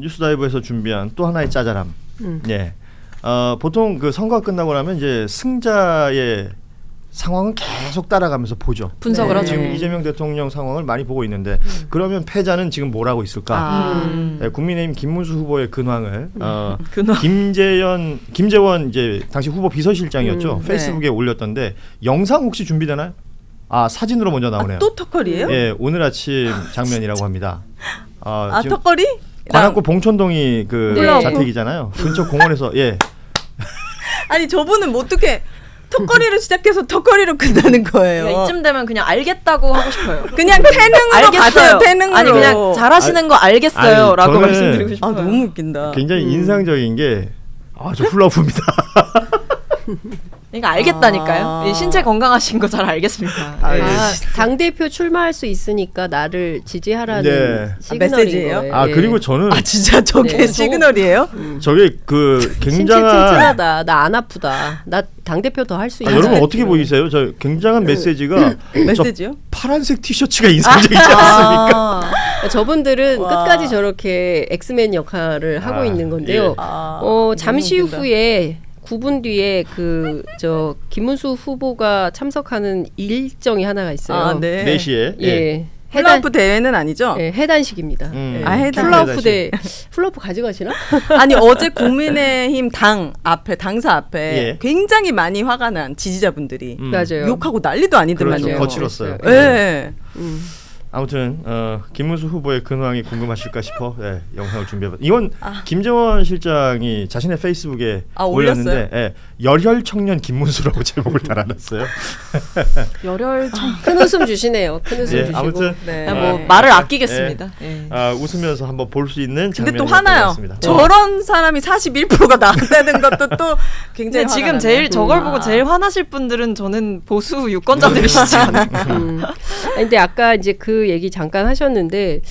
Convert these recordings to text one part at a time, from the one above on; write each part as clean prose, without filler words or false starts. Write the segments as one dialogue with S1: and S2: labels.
S1: 뉴스다이브에서 준비한 또 하나의 짜잘함. 예. 보통 그 선거가 끝나고 나면 이제 승자의 상황은 계속 따라가면서 보죠.
S2: 분석을 하죠.
S1: 지금 이재명 대통령 상황을 많이 보고 있는데 그러면 패자는 지금 뭘 하고 있을까? 네, 국민의힘 김문수 후보의 근황을 김재원 이제 당시 후보 비서실장이었죠. 페이스북에 올렸던데 영상 혹시 준비되나요? 사진으로 먼저 나오네요.
S3: 또 턱걸이에요?
S1: 예, 오늘 아침 장면이라고 합니다. 지금
S3: 턱걸이?
S1: 관악구 봉천동이 그
S2: 네.
S1: 자택이잖아요. 근처 공원에서 예.
S3: 아니 저분은 뭐 어떻게 턱걸이로 시작해서 턱걸이로 끝나는 거예요.
S2: 그러니까 이쯤 되면 그냥 알겠다고 하고 싶어요.
S3: 그냥 태능으로 가세요. 태능으로.
S2: 아니 그냥 잘하시는 거 알겠어요. 라고 말씀드리고 싶어요.
S3: 너무 웃긴다.
S1: 굉장히 인상적인 게 저 훌라후프입니다.
S2: 그러니까 알겠다니까요. 신체 건강하신 거 잘 알겠습니다.
S4: 당대표 출마할 수 있으니까 나를 지지하라는
S1: 네.
S4: 시그널인
S3: 메시지예요?
S4: 거예요. 예.
S1: 그리고 저는
S3: 진짜 저게
S4: 네.
S3: 시그널이에요?
S1: 저게 그
S4: 신체
S1: 굉장한
S4: 튼튼하다. 나 안 아프다. 나 당대표 더 할 수 있다.
S1: 여러분 어떻게 보이세요? 저 굉장한 메시지가
S3: 메시지요?
S1: 저 파란색 티셔츠가 인상적이지 않습니까?
S4: 저분들은
S3: 와.
S4: 끝까지 저렇게 엑스맨 역할을 하고 있는 건데요. 잠시 후에 9분 뒤에 저 김문수 후보가 참석하는 일정이 하나가 있어요.
S3: 네.
S1: 4시에
S4: 예.
S3: 훌라후프 대회는 아니죠?
S4: 예, 해단식입니다.
S3: 해단.
S4: 훌라후프 가져가시나?
S3: 아니 어제 국민의힘 당사 앞에
S1: 예.
S3: 굉장히 많이 화가 난 지지자분들이
S4: 맞아요.
S3: 욕하고 난리도 아니더만요.
S1: 그렇죠. 거칠었어요.
S3: 예.
S1: 아무튼 김문수 후보의 근황이 궁금하실까 싶어 영상을 준비해봤. 이건 김재원 실장이 자신의 페이스북에 올렸는데 열혈 청년 김문수라고 제목을 달아놨어요.
S2: 열혈
S4: 큰 웃음 주시네요. 큰 웃음 주시고.
S1: 아무튼
S2: 뭐 말을 아끼겠습니다.
S1: 웃으면서 한번 볼 수 있는
S3: 근데
S1: 장면이
S3: 또 화나요. 저런 사람이 41%가 나온다는 것도 또 굉장히
S2: 근데 지금
S3: 화가
S2: 제일
S3: 나네요.
S2: 저걸 보고 제일 화나실 분들은 저는 보수 유권자들이시지 않을까.
S4: 근데 아까 이제 그 얘기 잠깐 하셨는데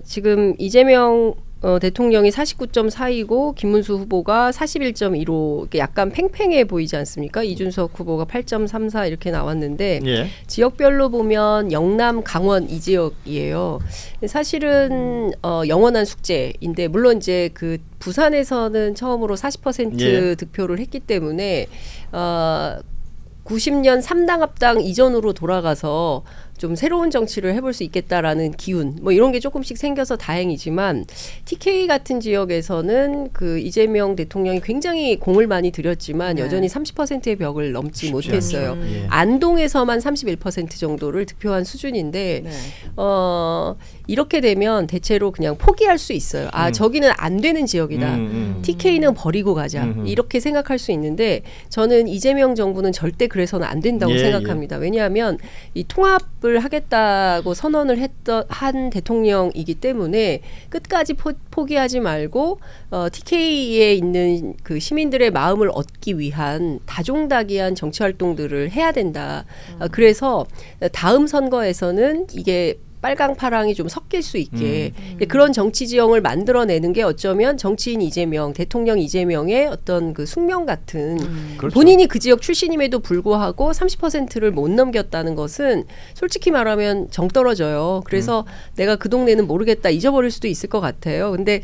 S4: 지금 이재명 대통령이 49.4이고 김문수 후보가 41.15 이렇게 약간 팽팽해 보이지 않습니까? 이준석 후보가 8.34 이렇게 나왔는데 지역별로 보면 영남, 강원 이 지역이에요. 사실은 영원한 숙제인데 물론 이제 그 부산에서는 처음으로 40% 득표를 했기 때문에 90년 3당 합당 이전으로 돌아가서 좀 새로운 정치를 해볼 수 있겠다라는 기운 뭐 이런 게 조금씩 생겨서 다행이지만 TK 같은 지역에서는 그 이재명 대통령이 굉장히 공을 많이 들였지만 여전히 30%의 벽을 넘지 못했어요. 안동에서만 31% 정도를 득표한 수준인데 이렇게 되면 대체로 그냥 포기할 수 있어요. 저기는 안 되는 지역이다. TK는 버리고 가자. 이렇게 생각할 수 있는데 저는 이재명 정부는 절대 그래서는 안 된다고 생각합니다. 왜냐하면 이 통합을 하겠다고 선언을 한 대통령이기 때문에 끝까지 포기하지 말고 TK에 있는 그 시민들의 마음을 얻기 위한 다종다기한 정치 활동들을 해야 된다. 그래서 다음 선거에서는 이게 빨강 파랑이 좀 섞일 수 있게 그런 정치 지형을 만들어내는 게 어쩌면 정치인 이재명, 대통령 이재명의 어떤 그 숙명 같은 본인이 그 지역 출신임에도 불구하고 30%를 못 넘겼다는 것은 솔직히 말하면 정 떨어져요. 그래서 내가 그 동네는 모르겠다 잊어버릴 수도 있을 것 같아요. 근데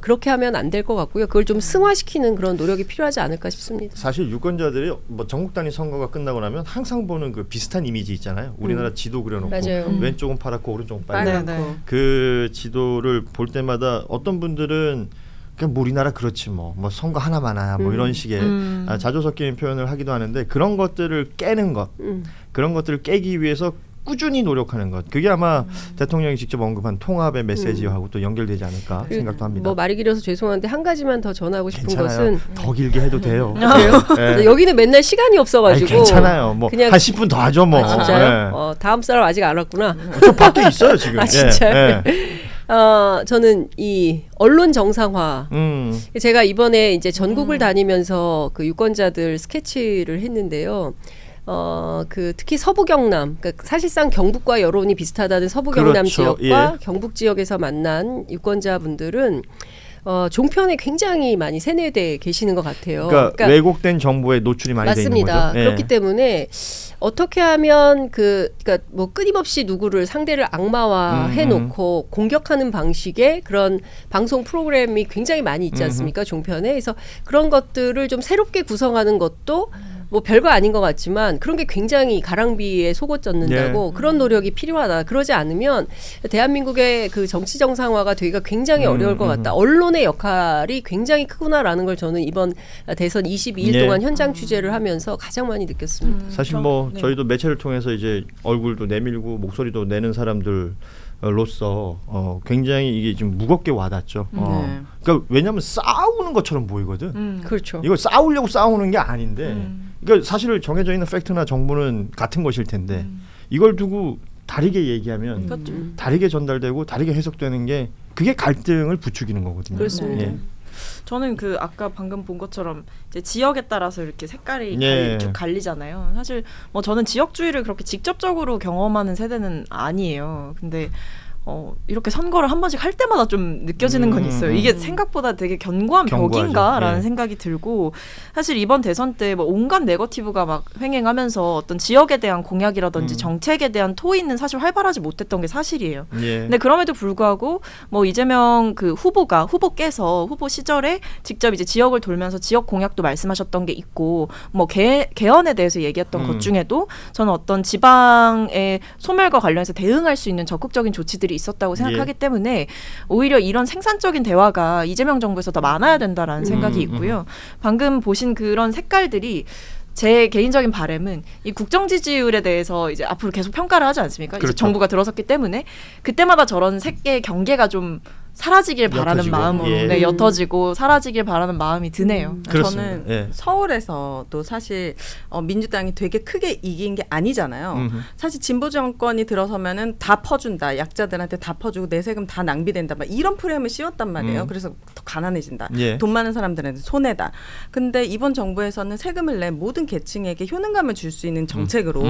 S4: 그렇게 하면 안 될 것 같고요. 그걸 좀 승화시키는 그런 노력이 필요하지 않을까 싶습니다.
S1: 사실 유권자들이 뭐 전국 단위 선거가 끝나고 나면 항상 보는 그 비슷한 이미지 있잖아요. 우리나라 지도 그려놓고 왼쪽은 파랗고 오른쪽은 빨갛고 그 지도를 볼 때마다 어떤 분들은 그냥 뭐 우리나라 그렇지 뭐 선거 하나만아 뭐 이런 식의 자조 섞인 표현을 하기도 하는데 그런 것들을 깨는 것 그런 것들을 깨기 위해서 꾸준히 노력하는 것 그게 아마 대통령이 직접 언급한 통합의 메시지하고 또 연결되지 않을까 생각도 합니다.
S4: 뭐 말이 길어서 죄송한데 한 가지만 더 전하고 싶은
S1: 괜찮아요.
S4: 것은
S1: 더 길게 해도 돼요.
S4: 그래요? 여기는 맨날 시간이 없어가지고
S1: 괜찮아요. 뭐
S4: 그냥
S1: 한 10분 더 하죠 뭐.
S4: 진짜요? 다음 사람 아직 안 왔구나.
S1: 저 밖에 있어요 지금.
S4: 진짜요? 저는 이 언론 정상화. 제가 이번에 이제 전국을 다니면서 그 유권자들 스케치를 했는데요. 특히 서부 경남, 그러니까 사실상 경북과 여론이 비슷하다는 서부 경남 지역과 경북 지역에서 만난 유권자분들은 종편에 굉장히 많이 세뇌돼 계시는 것 같아요.
S1: 그러니까 왜곡된 정보에 노출이 많이 돼 있는 거죠.
S4: 맞습니다. 그렇기 때문에 어떻게 하면 그러니까 뭐 끊임없이 누구를 상대를 악마화 해놓고 공격하는 방식의 그런 방송 프로그램이 굉장히 많이 있지 않습니까? 종편에. 그래서 그런 것들을 좀 새롭게 구성하는 것도 뭐 별거 아닌 것 같지만 그런 게 굉장히 가랑비에 속옷 젖는다고 그런 노력이 필요하다. 그러지 않으면 대한민국의 그 정치 정상화가 되기가 굉장히 어려울 것 같다. 언론의 역할이 굉장히 크구나라는 걸 저는 이번 대선 22일 동안 현장 취재를 하면서 가장 많이 느꼈습니다.
S1: 사실 뭐 저희도 매체를 통해서 이제 얼굴도 내밀고 목소리도 내는 사람들 로서 굉장히 이게 좀 무겁게 와닿죠. 그러니까 왜냐하면 싸우는 것처럼 보이거든.
S4: 그렇죠.
S1: 이거 싸우려고 싸우는 게 아닌데, 그러니까 사실 정해져 있는 팩트나 정보는 같은 것일 텐데 이걸 두고 다르게 얘기하면 다르게 전달되고 다르게 해석되는 게 그게 갈등을 부추기는 거거든요.
S4: 그렇습니다.
S1: 예.
S2: 저는 그 아까 방금 본 것처럼 이제 지역에 따라서 이렇게 색깔이 쭉 갈리잖아요. 사실 뭐 저는 지역주의를 그렇게 직접적으로 경험하는 세대는 아니에요. 근데 이렇게 선거를 한 번씩 할 때마다 좀 느껴지는 건 있어요. 이게 생각보다 되게 견고한 벽인가라는 생각이 들고, 사실 이번 대선 때 뭐 온갖 네거티브가 막 횡행하면서 어떤 지역에 대한 공약이라든지 정책에 대한 토의는 사실 활발하지 못했던 게 사실이에요. 근데 그럼에도 불구하고 뭐 이재명 그 후보께서 후보 시절에 직접 이제 지역을 돌면서 지역 공약도 말씀하셨던 게 있고, 뭐 개헌에 대해서 얘기했던 것 중에도 저는 어떤 지방의 소멸과 관련해서 대응할 수 있는 적극적인 조치들이 있었다고 생각하기 때문에 오히려 이런 생산적인 대화가 이재명 정부에서 더 많아야 된다라는 생각이 있고요. 방금 보신 그런 색깔들이 제 개인적인 바람은 이 국정 지지율에 대해서 이제 앞으로 계속 평가를 하지 않습니까?
S1: 그렇죠.
S2: 이제 정부가 들어섰기 때문에 그때마다 저런 색의 경계가 좀 사라지길 바라는 마음으로 옅어지고 사라지길 바라는 마음이 드네요.
S3: 저는 서울에서도 사실 민주당이 되게 크게 이긴 게 아니잖아요. 사실 진보 정권이 들어서면은 다 퍼준다, 약자들한테 다 퍼주고 내 세금 다 낭비된다, 막 이런 프레임을 씌웠단 말이에요. 그래서 더 가난해진다, 돈 많은 사람들한테 손해다. 근데 이번 정부에서는 세금을 낸 모든 계층에게 효능감을 줄 수 있는 정책으로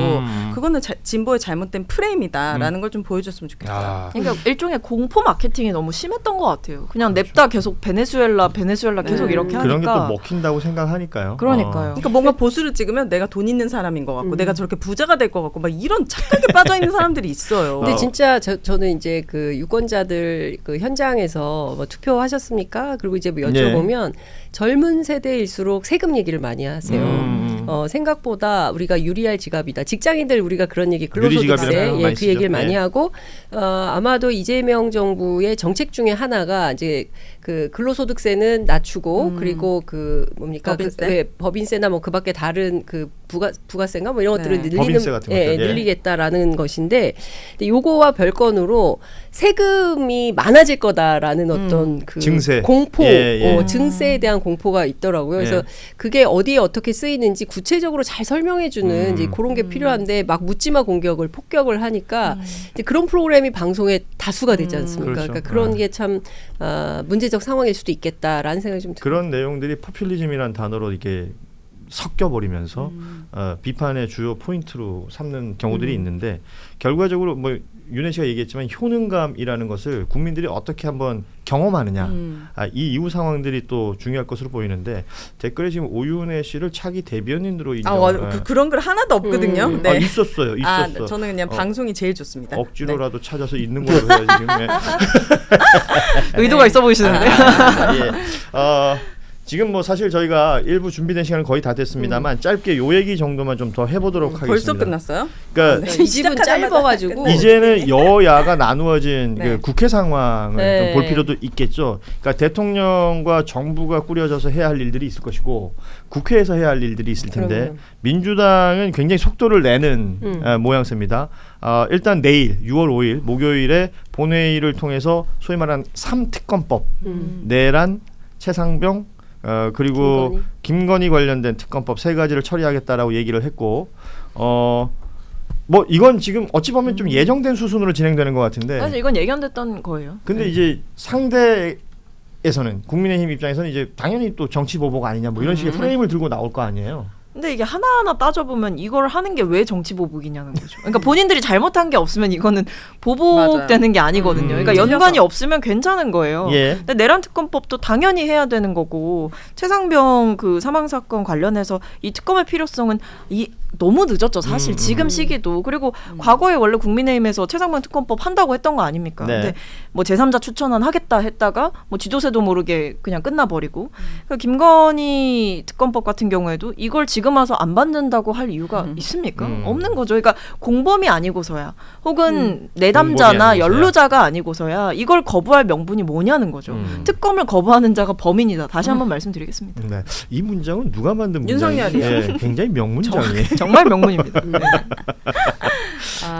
S3: 그거는 진보의 잘못된 프레임이다라는 걸 좀 보여줬으면 좋겠어요.
S2: 그러니까 일종의 공포 마케팅이 너무 심했던 것 같아요. 그냥 냅다 계속 베네수엘라 계속 이렇게 하니까
S1: 그런 게 또 먹힌다고 생각하니까요.
S2: 그러니까요.
S3: 그러니까 뭔가 보수를 찍으면 내가 돈 있는 사람인 것 같고 내가 저렇게 부자가 될 것 같고 막 이런 착각에 빠져 있는 사람들이 있어요.
S4: 근데 진짜 저는 이제 그 유권자들 그 현장에서 뭐 투표하셨습니까? 그리고 이제 뭐 여쭤보면 젊은 세대일수록 세금 얘기를 많이 하세요. 생각보다 우리가 유리할 지갑이다. 직장인들 우리가 그런 얘기 근로소득세 그 얘기를 많이 하고 아마도 이재명 정부의 정책 중에 하나가 이제 그 근로소득세는 낮추고 그리고 그 뭡니까
S3: 법인세?
S4: 법인세나 뭐 그밖에 다른 그 부가세인가 뭐 이런 것들을 늘리겠다라는 것인데 근데 요거와 별건으로 세금이 많아질 거다라는 어떤 그
S1: 증세.
S4: 공포 증세에 대한 공포가 있더라고요. 그래서 그게 어디에 어떻게 쓰이는지 구체적으로 잘 설명해주는 이제 그런 게 필요한데 막 묻지마 공격을 폭격을 하니까 이제 그런 프로그램이 방송에 다수가 되지 않습니까?
S1: 그렇죠.
S4: 그러니까 그런 게 참 문제적 상황일 수도 있겠다라는 생각이 좀
S1: 그런 내용들이 포퓰리즘이라는 단어로 이렇게 섞여버리면서 비판의 주요 포인트로 삼는 경우들이 있는데 결과적으로 뭐 윤혜 씨가 얘기했지만 효능감이라는 것을 국민들이 어떻게 한번 경험하느냐 이 이후 상황들이 또 중요할 것으로 보이는데 댓글에 지금 오윤혜 씨를 차기 대변인으로 인정.
S3: 그런 글 하나도 없거든요.
S1: 있었어요.
S3: 저는 그냥 방송이 제일 좋습니다.
S1: 억지로라도 찾아서 있는 걸로 해야지 지금.
S2: 의도가 있어 보이시는데.
S1: 지금 뭐 사실 저희가 일부 준비된 시간은 거의 다 됐습니다만 짧게 요 얘기 정도만 좀 더 해보도록 하겠습니다.
S3: 벌써 끝났어요?
S1: 그러니까
S4: 이 집은 짧아가지고
S1: 이제는 여야가 나누어진 그 국회 상황을 좀 볼 필요도 있겠죠. 그러니까 대통령과 정부가 꾸려져서 해야 할 일들이 있을 것이고 국회에서 해야 할 일들이 있을 텐데
S4: 그럼요.
S1: 민주당은 굉장히 속도를 내는 모양새입니다. 일단 내일 6월 5일 목요일에 본회의를 통해서 소위 말하는 3특검법 내란 최상병 그리고 김건희 관련된 특검법 3가지를 처리하겠다라고 얘기를 했고 뭐 이건 지금 어찌 보면 좀 예정된 수순으로 진행되는 것 같은데
S2: 사실 이건 예견됐던 거예요.
S1: 근데 이제 상대에서는 국민의힘 입장에서는 이제 당연히 또 정치 보복 아니냐 뭐 이런 식의 프레임을 들고 나올 거 아니에요.
S2: 근데 이게 하나하나 따져보면 이걸 하는 게 왜 정치 보복이냐는 거죠. 그러니까 본인들이 잘못한 게 없으면 이거는 보복되는 게 아니거든요. 그러니까 연관이 없으면 괜찮은 거예요.
S1: 예.
S2: 근데 내란 특검법도 당연히 해야 되는 거고 최상병 그 사망 사건 관련해서 이 특검의 필요성은 너무 늦었죠, 사실. 지금 시기도. 그리고 과거에 원래 국민의힘에서 최상병 특검법 한다고 했던 거 아닙니까?
S1: 네.
S2: 근데 뭐 제3자 추천안 하겠다 했다가 뭐 지도새도 모르게 그냥 끝나버리고. 그러니까 김건희 특검법 같은 경우에도 이걸 지금 와서 안 받는다고 할 이유가 있습니까? 없는 거죠. 그러니까 공범이 아니고서야 혹은 내담자나 연루자가 아니고서야 이걸 거부할 명분이 뭐냐는 거죠. 특검을 거부하는 자가 범인이다. 다시 한번 말씀드리겠습니다.
S1: 네. 이 문장은 누가 만든 문장이에요?
S3: 윤석열이요.
S1: 예, 굉장히 명문장이에요.
S2: 정말 명문입니다. 네.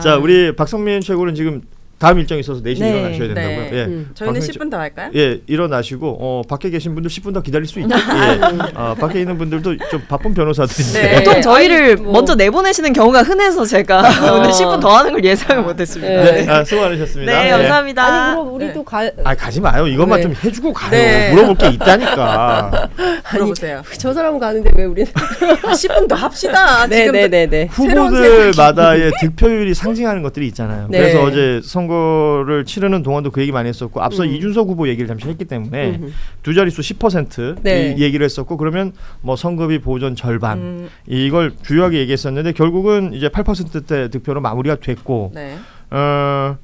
S1: 자, 우리 박성민 최고는 지금 다음 일정이 있어서 4시에
S2: 네.
S1: 일어나셔야 된다고요.
S3: 네.
S1: 예.
S3: 저희는 10분 더 할까요?
S1: 예, 일어나시고 밖에 계신 분들 10분 더 기다릴 수 있죠. 예. 밖에 있는 분들도 좀 바쁜 변호사들인데.
S3: 네.
S2: 보통 저희를
S4: 뭐.
S2: 먼저 내보내시는 경우가 흔해서 제가 오늘 10분 더 하는 걸 예상을 못했습니다.
S1: 네. 수고 많으셨습니다.
S2: 네, 감사합니다.
S4: 아니 그럼 우리도
S1: 가지 마요. 이것만
S4: 네.
S1: 좀 해주고 가요.
S3: 네.
S1: 물어볼 게 있다니까.
S3: 물어보세요.
S4: 저 사람 가는데 왜 우리는
S3: 10분 더 합시다. 지금
S4: 네네네네.
S1: 후보들마다의 득표율이 상징하는 것들이 있잖아요.
S4: 네.
S1: 그래서 어제 선거를 치르는 동안도 그 얘기 많이 했었고 앞서 이준석 후보 얘기를 잠시 했기 때문에 두 자릿수 10%
S4: 네.
S1: 이 얘기를 했었고 그러면 뭐 선거비 보전 절반 이걸 주요하게 얘기했었는데 결국은 이제 8%대 득표로 마무리가 됐고
S3: 네.
S1: 그러니까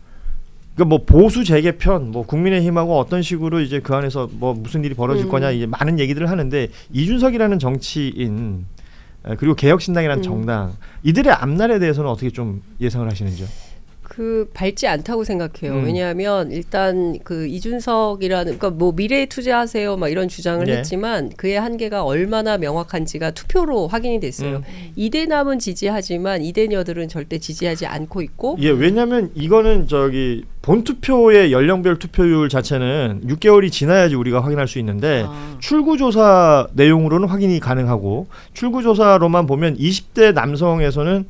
S1: 뭐 보수 재개편, 뭐 국민의힘하고 어떤 식으로 이제 그 안에서 뭐 무슨 일이 벌어질 거냐 이제 많은 얘기들을 하는데 이준석이라는 정치인 그리고 개혁신당이라는 정당 이들의 앞날에 대해서는 어떻게 좀 예상을 하시는지요?
S4: 그 밝지 않다고 생각해요. 왜냐하면 일단 그 이준석이라는 그러니까 뭐 미래에 투자하세요 막 이런 주장을
S1: 예.
S4: 했지만 그의 한계가 얼마나 명확한지가 투표로 확인이 됐어요. 이대남은 지지하지만 이대녀들은 절대 지지하지 않고 있고.
S1: 예, 왜냐하면 이거는 저기 본투표의 연령별 투표율 자체는 6개월이 지나야지 우리가 확인할 수 있는데 출구조사 내용으로는 확인이 가능하고 출구조사로만 보면 20대 남성에서는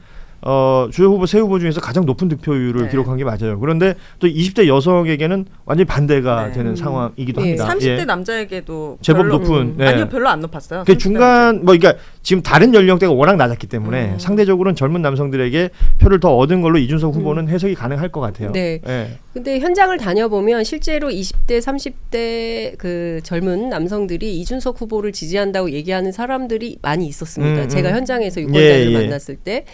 S1: 주요 후보 세 후보 중에서 가장 높은 득표율을
S3: 네.
S1: 기록한 게 맞아요. 그런데 또 20대 여성에게는 완전히 반대가 되는 상황이기도
S4: 예.
S1: 합니다.
S3: 30대
S1: 예.
S3: 남자에게도
S1: 제법
S3: 별로,
S1: 높은. 네.
S3: 아니요, 별로 안 높았어요.
S1: 그
S3: 30대
S1: 중간 뭐 그러니까 지금 다른 연령대가 워낙 낮았기 때문에 상대적으로는 젊은 남성들에게 표를 더 얻은 걸로 이준석 후보는 해석이 가능할 것 같아요.
S4: 네.
S1: 예.
S4: 근데 현장을 다녀보면 실제로 20대, 30대 그 젊은 남성들이 이준석 후보를 지지한다고 얘기하는 사람들이 많이 있었습니다. 제가 현장에서 유권자들을 만났을 때.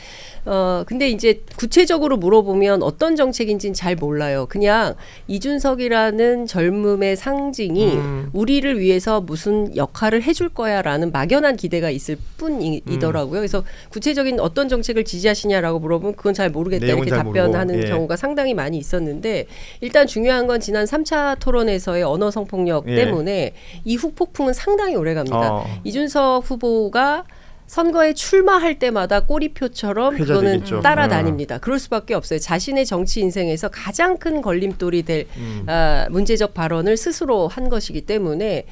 S4: 근데 이제 구체적으로 물어보면 어떤 정책인지는 잘 몰라요. 그냥 이준석이라는 젊음의 상징이 우리를 위해서 무슨 역할을 해줄 거야라는 막연한 기대가 있을 뿐이더라고요. 그래서 구체적인 어떤 정책을 지지하시냐라고 물어보면 그건 잘 모르겠다 이렇게 답변하는 경우가 상당히 많이 있었는데 일단 중요한 건 지난 3차 토론에서의 언어 성폭력 때문에 이 후폭풍은 상당히 오래갑니다. 이준석 후보가 선거에 출마할 때마다 꼬리표처럼 그거는
S1: 되겠죠.
S4: 따라다닙니다. 그럴 수밖에 없어요. 자신의 정치 인생에서 가장 큰 걸림돌이 될 문제적 발언을 스스로 한 것이기 때문에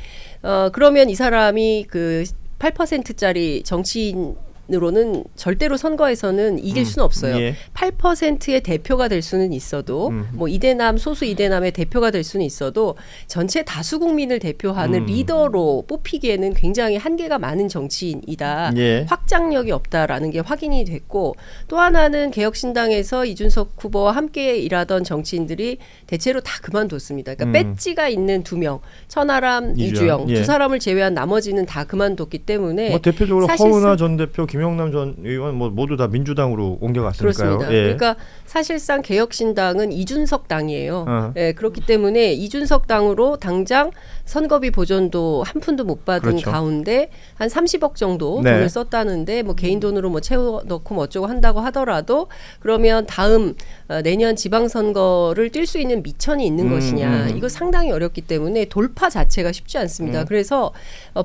S4: 그러면 이 사람이 그 8%짜리 정치인으로는 절대로 선거에서는 이길 수는 없어요.
S1: 예.
S4: 8%의 대표가 될 수는 있어도 뭐 이대남 소수 이대남의 대표가 될 수는 있어도 전체 다수 국민을 대표하는 리더로 뽑히기에는 굉장히 한계가 많은 정치인이다.
S1: 예.
S4: 확장력이 없다라는 게 확인이 됐고 또 하나는 개혁신당에서 이준석 후보와 함께 일하던 정치인들이 대체로 다 그만뒀습니다. 그러니까 배지가 있는 2명 천하람, 이주영
S1: 예.
S4: 두 사람을 제외한 나머지는 다 그만뒀기 때문에
S1: 뭐 대표적으로
S4: 사실상
S1: 허은하 전 대표, 김영남 전 의원 뭐 모두 다 민주당으로 옮겨갔으니까요.
S4: 그렇습니다.
S1: 예.
S4: 그러니까 사실상 개혁신당은 이준석 당이에요. 예, 그렇기 때문에 이준석 당으로 당장 선거비 보전도 한 푼도 못 받은
S1: 그렇죠.
S4: 가운데 한 30억 정도
S1: 네.
S4: 돈을 썼다는데 뭐 개인 돈으로 뭐 채워넣고 뭐 어쩌고 한다고 하더라도 그러면 다음 내년 지방선거를 뛸 수 있는 미천이 있는 것이냐 이거 상당히 어렵기 때문에 돌파 자체가 쉽지 않습니다. 그래서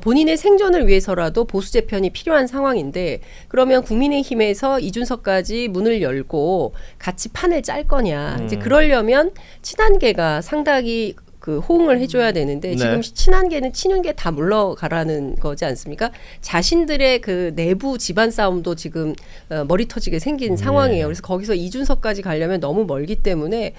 S4: 본인의 생존을 위해서라도 보수 재편이 필요한 상황인데 그러면 국민의힘에서 이준석까지 문을 열고 같이 판을 짤 거냐 이제 그러려면 친한계가 상당히 그 호응을 해줘야 되는데 지금 친한계는 친윤계 다 물러가라는 거지 않습니까? 자신들의 그 내부 집안 싸움도 지금 머리 터지게 생긴 상황이에요. 그래서 거기서 이준석까지 가려면 너무 멀기 때문에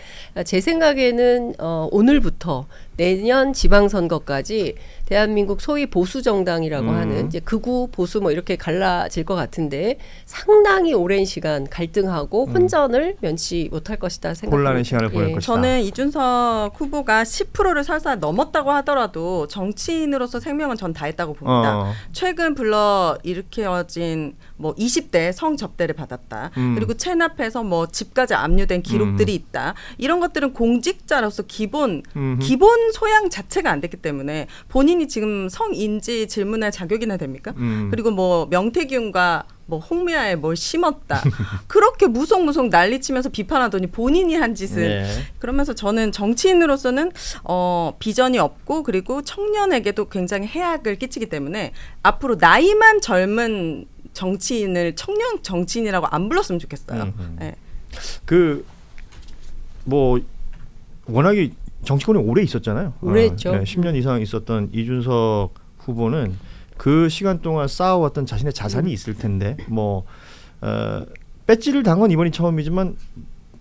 S4: 제 생각에는 오늘부터 내년 지방선거까지 대한민국 소위 보수 정당이라고 하는 이제 극우 보수 뭐 이렇게 갈라질 것 같은데 상당히 오랜 시간 갈등하고 혼전을 면치 못할 것이다 생각합니다.
S1: 곤란한 시간을 보낼 것이다.
S3: 저는 이준석 후보가 10%를 설사 넘었다고 하더라도 정치인으로서 생명은 전 다했다고 봅니다. 최근 불러 일으켜진 뭐 20대 성접대를 받았다. 그리고 체납해서 뭐 집까지 압류된 기록들이 있다. 이런 것들은 공직자로서 기본 소양 자체가 안 됐기 때문에 본인이 지금 성인지 질문할 자격이나 됩니까? 그리고 뭐 명태균과 뭐 홍미아에 뭘 심었다. 그렇게 무성무성 난리치면서 비판하더니 본인이 한 짓을 그러면서 저는 정치인으로서는 비전이 없고 그리고 청년에게도 굉장히 해악을 끼치기 때문에 앞으로 나이만 젊은 정치인을 청년 정치인이라고 안 불렀으면 좋겠어요. 네.
S1: 그 뭐 워낙에 정치권에 오래 있었잖아요.
S4: 오래 했죠.
S1: 10년 이상 있었던 이준석 후보는 그 시간 동안 쌓아왔던 자신의 자산이 있을 텐데 뭐 배지를 단 건 이번이 처음이지만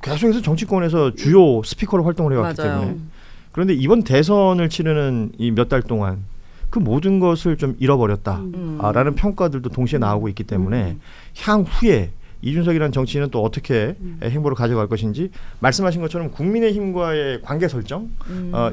S1: 계속해서 정치권에서 주요 스피커로 활동을 해왔기
S3: 맞아요.
S1: 때문에 그런데 이번 대선을 치르는 이 몇 달 동안 그 모든 것을 좀 잃어버렸다라는 평가들도 동시에 나오고 있기 때문에 향후에 이준석이라는 정치인은 또 어떻게 행보를 가져갈 것인지 말씀하신 것처럼 국민의힘과의 관계 설정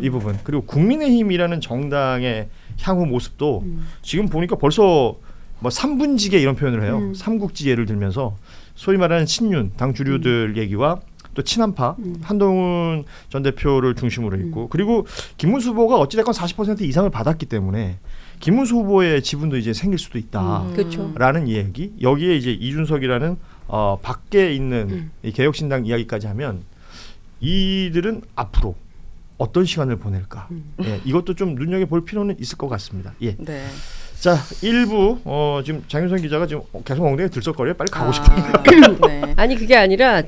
S1: 이 부분 그리고 국민의힘이라는 정당의 향후 모습도 지금 보니까 벌써 뭐 삼분지계 이런 표현을 해요. 삼국지계를 들면서 소위 말하는 친윤 당 주류들 얘기와 또 친한파 한동훈 전 대표를 중심으로 있고 그리고 김문수 후보가 어찌됐건 40% 이상을 받았기 때문에 김문수 후보의 지분도 이제 생길 수도 있다라는 얘기 여기에 이제 이준석이라는 밖에 있는 이 개혁신당 이야기까지 하면 이들은 앞으로 어떤 시간을 보낼까 예, 이것도 좀 눈여겨볼 필요는 있을 것 같습니다. 예.
S3: 네.
S1: 자 1부 지금 장윤선 기자가 지금 계속 엉덩이에 들썩거려요. 빨리 가고 싶은데
S3: 네.
S4: 아니 그게 아니라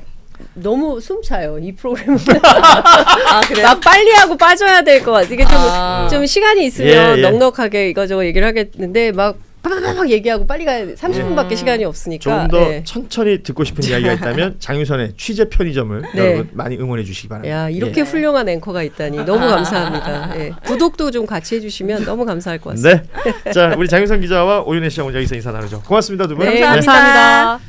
S4: 너무 숨차요 이 프로그램은.
S3: 그래요?
S4: 막 빨리 하고 빠져야 될 것 같아. 이게 좀 시간이 있으면
S1: 예.
S4: 넉넉하게 이거저거 얘기를 하겠는데 막 빠바바박 얘기하고 빨리 가야 돼. 30분밖에 시간이 없으니까.
S1: 좀 더 천천히 듣고 싶은 이야기가 있다면 장윤선의 취재 편의점을 여러분 많이 응원해 주시기 바랍니다.
S4: 야 이렇게 훌륭한 앵커가 있다니 너무 감사합니다. 예. 구독도 좀 같이 해주시면 너무 감사할 것 같습니다.
S1: 네. 자 우리 장윤선 기자와 오윤혜 씨와 먼저 여기서 인사 나누죠. 고맙습니다 두 분.
S4: 네, 감사합니다.